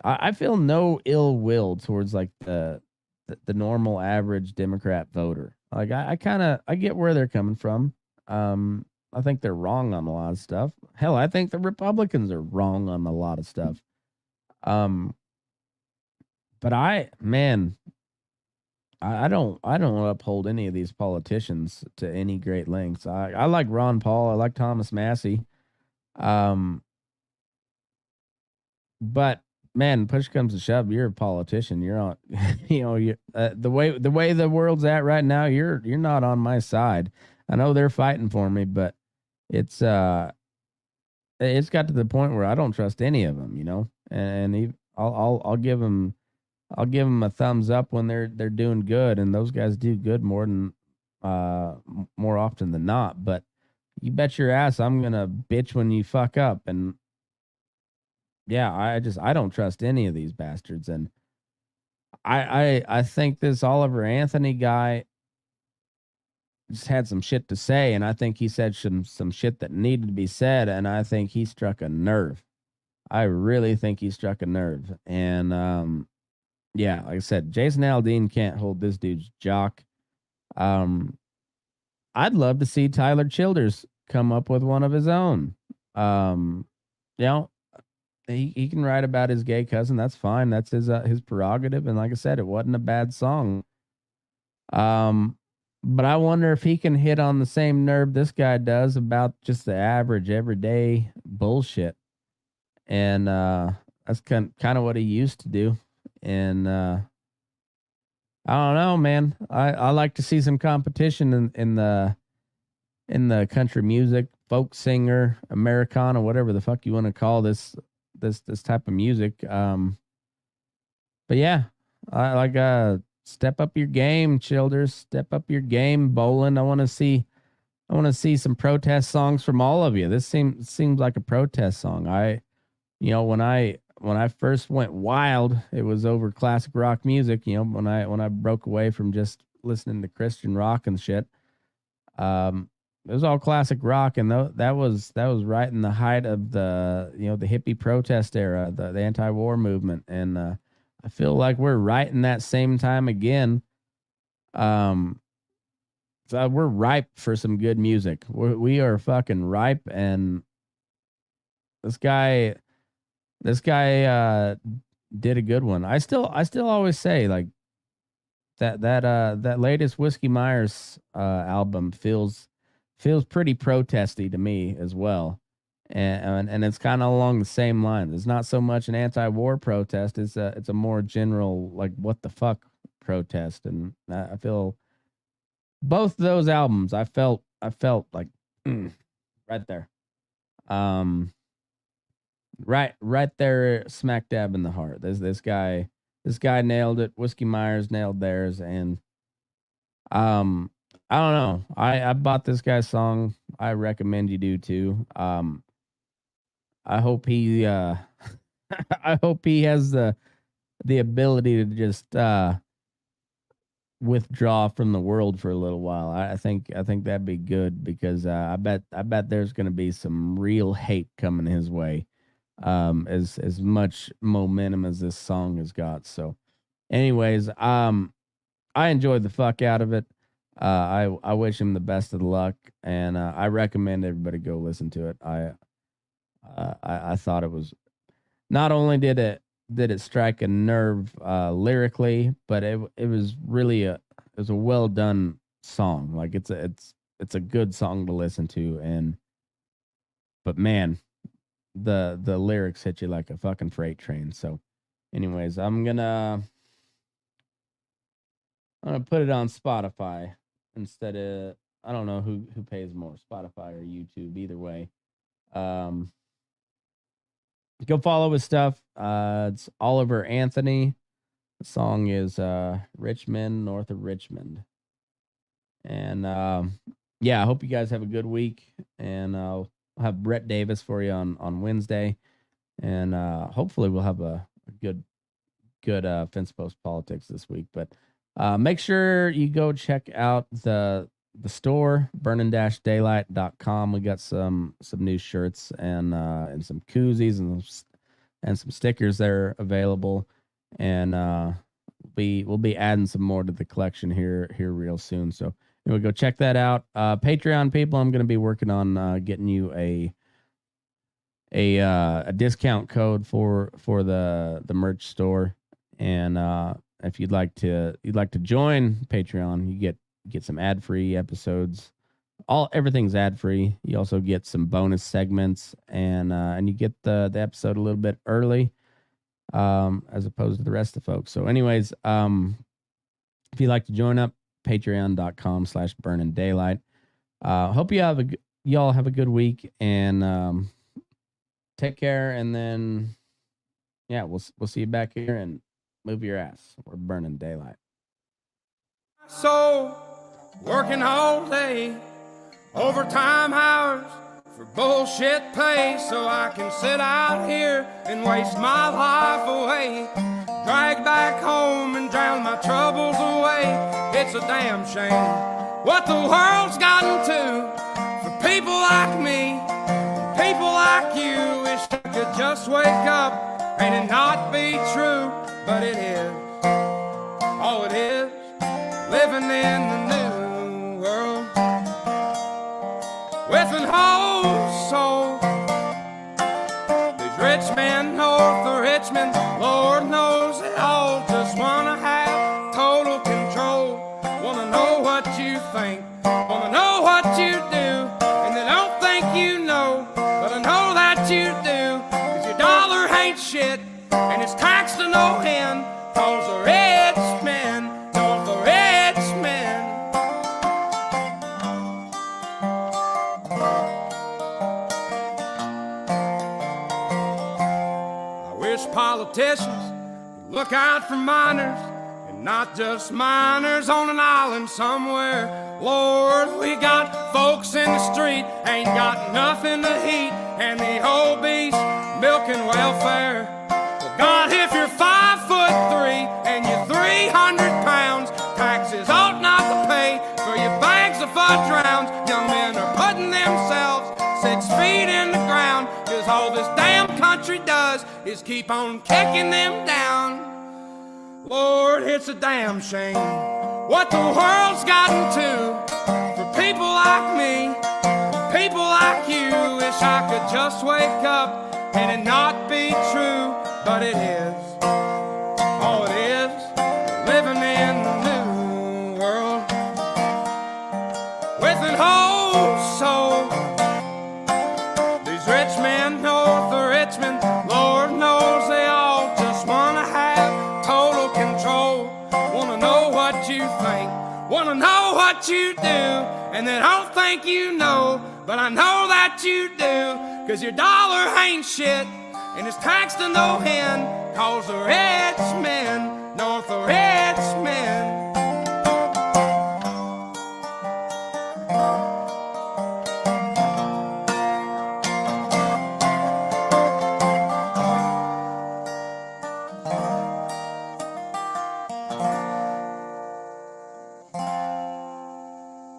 I feel no ill will towards like the normal average Democrat voter. Like I kind of, I get where they're coming from. I think they're wrong on a lot of stuff. Hell, I think the Republicans are wrong on a lot of stuff. But I don't uphold any of these politicians to any great lengths. I like Ron Paul. I like Thomas Massey. But man, push comes to shove, you're a politician. You're on, you the way the world's at right now. You're not on my side. I know they're fighting for me, but it's got to the point where I don't trust any of them. And I'll give them. I'll give them a thumbs up when they're doing good, and those guys do good more often than not. But you bet your ass I'm gonna bitch when you fuck up, and yeah, I don't trust any of these bastards, and I think this Oliver Anthony guy just had some shit to say, and I think he said some shit that needed to be said, and I think he struck a nerve. I really think he struck a nerve, and yeah, like I said, Jason Aldean can't hold this dude's jock. I'd love to see Tyler Childers come up with one of his own. He can write about his gay cousin. That's fine. That's his prerogative. And like I said, it wasn't a bad song. But I wonder if he can hit on the same nerve this guy does about just the average, everyday bullshit. And that's kind of what he used to do. And I don't know, man. I like to see some competition in the country music, folk singer, Americana, whatever the fuck you want to call this type of music. But yeah, I like step up your game, Childers. Step up your game, Boland. I want to see some protest songs from all of you. This seems like a protest song. When I first went wild, it was over classic rock music. When I broke away from just listening to Christian rock and shit, it was all classic rock, and that was right in the height of the hippie protest era, the anti-war movement, and I feel like we're right in that same time again. So we're ripe for some good music. We are fucking ripe, and this guy did a good one. I still always say like that latest Whiskey Myers album feels pretty protesty to me as well. And it's kind of along the same lines. It's not so much an anti-war protest, it's a more general like what the fuck protest. And I feel both of those albums I felt like right there. Right there, smack dab in the heart. This guy nailed it. Whiskey Myers nailed theirs, and I don't know. I bought this guy's song. I recommend you do too. I hope he I hope he has the ability to just withdraw from the world for a little while. I think that'd be good, because I bet there's going to be some real hate coming his way. As much momentum as this song has got. So anyways, I enjoyed the fuck out of it. I wish him the best of luck, and I recommend everybody go listen to it. I thought it was, not only did it did it strike a nerve lyrically, but it was really a well done song. Like it's a good song to listen to, but man, the lyrics hit you like a fucking freight train. So anyways, I'm gonna put it on Spotify instead of, I don't know who pays more, Spotify or YouTube, either way. Go follow his stuff. It's Oliver Anthony. The song is Richmond, north of Richmond. And yeah, I hope you guys have a good week. And I'll have Brett Davis for you on Wednesday. And hopefully we'll have a good fence post politics this week. But make sure you go check out the store, burnin-daylight.com. We got some new shirts and some koozies and some stickers there available. And we'll be adding some more to the collection here real soon. So anyway, go check that out. Patreon people, I'm going to be working on getting you a discount code for the merch store. And if you'd like to join Patreon, you get some ad-free episodes. Everything's ad-free. You also get some bonus segments, and you get the episode a little bit early, as opposed to the rest of the folks. So anyways, if you'd like to join up, patreon.com/burnin-daylight. Hope y'all have a good week, and take care. And then yeah, we'll see you back here, and move your ass. We're burning daylight. So, working all day, overtime hours for bullshit pay, so I can sit out here and waste my life away, drag back home and drown my troubles away. It's a damn shame what the world's gotten to for people like me, people like you. Wish I could just wake up and it not be true, but it is. Oh, it is. Living in the new world with an whole soul. These rich men north of Richmond, Lord knows they all just wanna have total control. Wanna know what you think, wanna know what you do, and they don't think you know, but I know that you do. 'Cause your dollar ain't shit, and it's taxed to no end. 'Cause the rich men, north of Richmond. I wish politicians would look out for miners, and not just miners on an island somewhere. Lord, we got folks in the street, ain't got nothing to eat, and the obese milking welfare. Well, God, if you're 5'3" and you're 300 pounds, taxes ought not to pay for your bags of fudge rounds. Young men are putting themselves 6 feet in the ground, 'cause all this damn country does is keep on kicking them down. Lord, it's a damn shame what the world's gotten to for people like me, people like you. Wish I could just wake up and it not be true, but it is. Oh, it is. Living in the new world with an whole soul. These rich men north of Richmond, Lord knows they all just wanna have total control. Wanna know what you think, wanna know what you do, and they don't think you know, but I know that you do. 'Cause your dollar ain't shit, and it's taxed to no end. 'Cause the rich men, north of Richmond.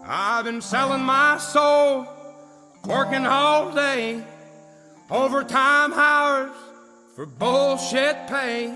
I've been selling my soul, working all day, overtime hours for bullshit pay.